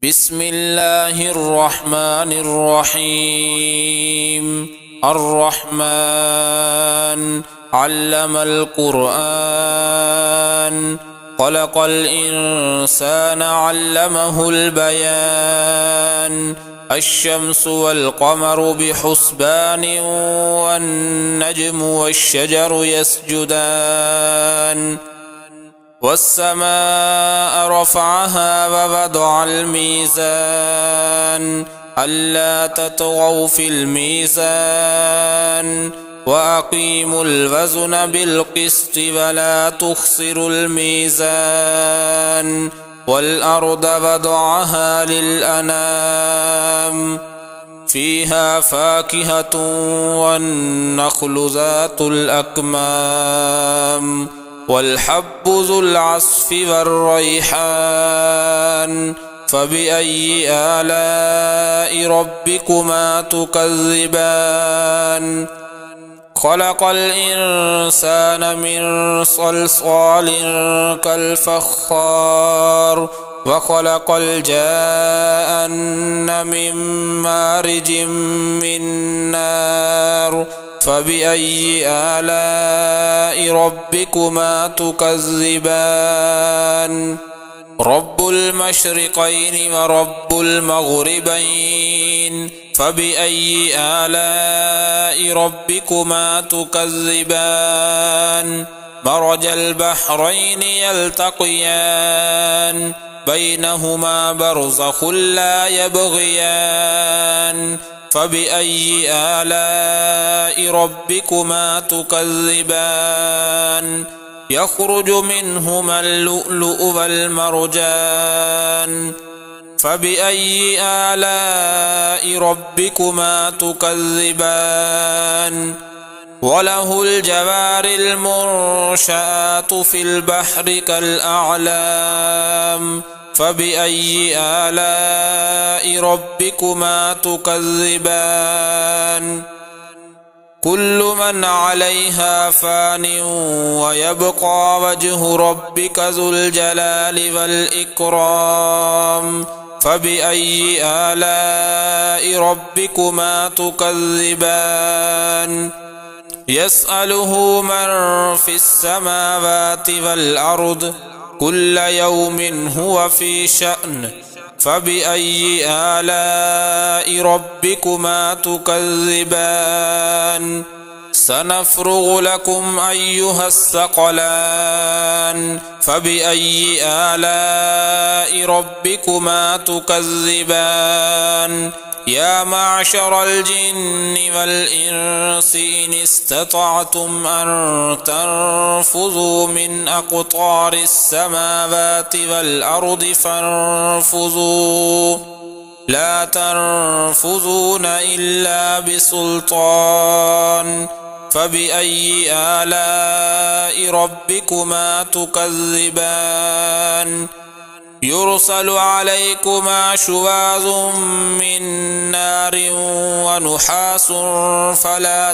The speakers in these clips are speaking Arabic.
بسم الله الرحمن الرحيم. الرحمن علم القرآن، خلق الإنسان علمه البيان. الشمس والقمر بحسبان، والنجم والشجر يسجدان. والسماء رفعها ووضع الميزان، ألا تطغوا في الميزان، وأقيموا الوزن بالقسط ولا تخسروا الميزان. والأرض وضعها للأنام، فيها فاكهة والنخل ذات الأكمام، والحب ذو العصف والريحان. فبأي آلاء ربكما تكذبان؟ خلق الإنسان من صلصال كالفخار، وخلق الجان من مارج من نار. فبأي آلاء ربكما تكذبان؟ رب المشرقين ورب المغربين، فبأي آلاء ربكما تكذبان؟ مرج البحرين يلتقيان، بينهما برزخ لا يبغيان. فبأي آلاء ربكما تكذبان؟ يخرج منهما اللؤلؤ والمرجان. فبأي آلاء ربكما تكذبان؟ وله الجوار المنشآت في البحر كالأعلام. فبأي آلاء ربكما تكذبان؟ كل من عليها فان، ويبقى وجه ربك ذو الجلال والإكرام. فبأي آلاء ربكما تكذبان؟ يسأله من في السماوات والأرض، كل يوم هو في شأن. فبأي آلاء ربكما تكذبان؟ سنفرغ لكم أيها الثقلان. فبأي آلاء ربكما تكذبان؟ يا معشر الجن والإنس إن استطعتم أن تنفذوا من أقطار السماوات والأرض فانفذوا، لا تنفذون إلا بسلطان. فبأي آلاء ربكما تكذبان؟ يرسل عليكما شواظ من نار ونحاس فلا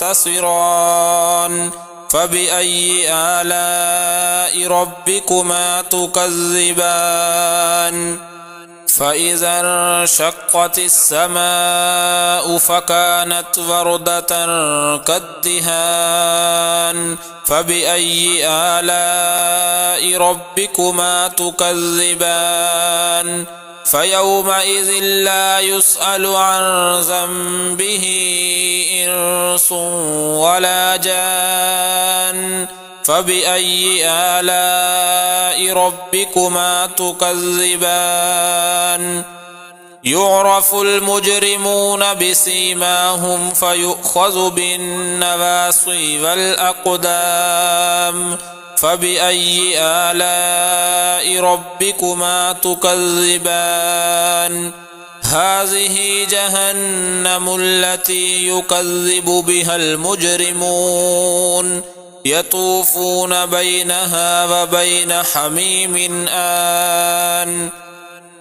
تنتصران. فبأي آلاء ربكما تكذبان؟ فإذا انشقت السماء فكانت وردة كالدهان. فبأي آلاء ربكما تكذبان؟ فيومئذ لا يسأل عن ذنبه إنس ولا جان. فبأي آلاء ربكما تكذبان؟ يعرف المجرمون بسيماهم فيؤخذ بالنواصي والأقدام. فبأي آلاء ربكما تكذبان؟ هذه جهنم التي يكذب بها المجرمون، يطوفون بينها وبين حميم آن.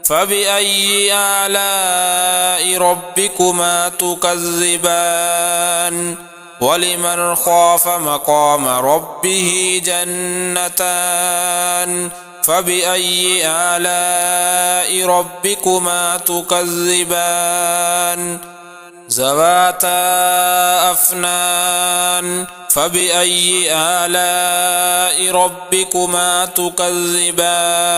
فبأي آلاء ربكما تكذبان؟ ولمن خاف مقام ربه جنتان، فبأي آلاء ربكما تكذبان ذواتا أفنان فبأي آلاء ربكما تكذبان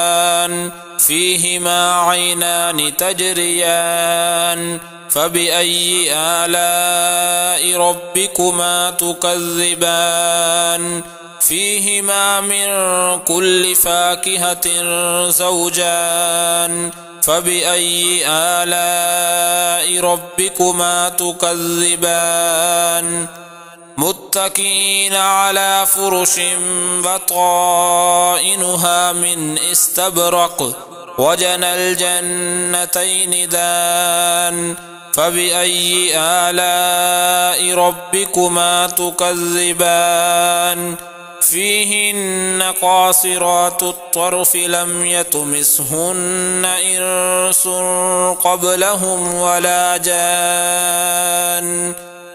فيهما عينان تجريان فبأي آلاء ربكما تكذبان فيهما من كل فاكهة زوجان فبأي آلاء ربكما تكذبان متكئين على فرش بطائنها من استبرق وجنى الجنتين دان فبأي آلاء ربكما تكذبان فيهن قاصرات الطرف لم يطمثهن إنس قبلهم ولا جان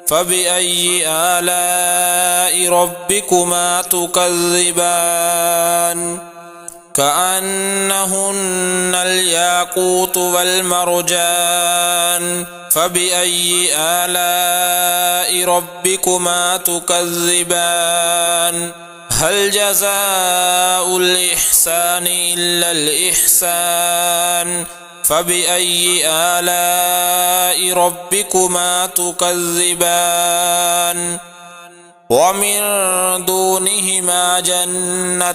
فبأي آلاء ربكما تكذبان كأنهن الياقوت والمرجان فبأي آلاء ربكما تكذبان هل جزاء الإحسان إلا الإحسان فبأي آلاء ربكما تكذبان ومن دونهما جنتان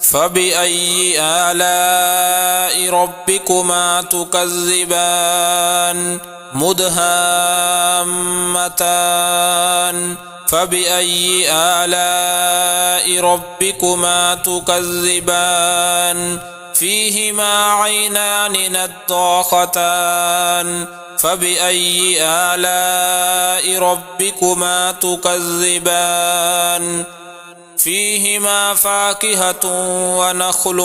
فبأي آلاء ربكما تكذبان مدهامتان فبأي آلاء ربكما تكذبان فيهما عينان نضاختان فبأي آلاء ربكما تكذبان فيهما فاكهة ونخل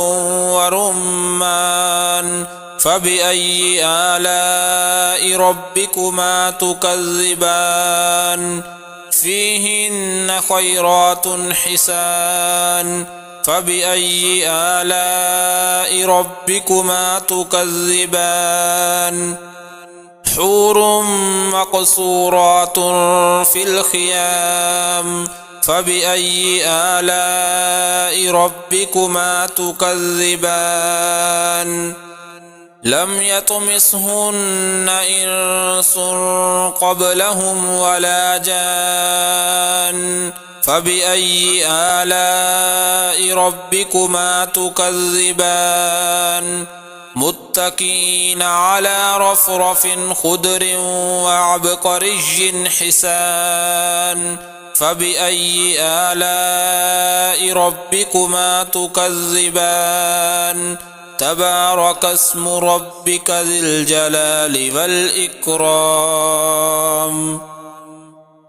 ورمان فبأي آلاء ربكما تكذبان فيهن خيرات حسان فبأي آلاء ربكما تكذبان حور مقصورات في الخيام فبأي آلاء ربكما تكذبان لم يطمثهن إنس قبلهم ولا جان فبأي آلاء ربكما تكذبان متكئين على رفرف خضر وعبقري حسان فبأي آلاء ربكما تكذبان تبارك اسم ربك ذي الجلال والإكرام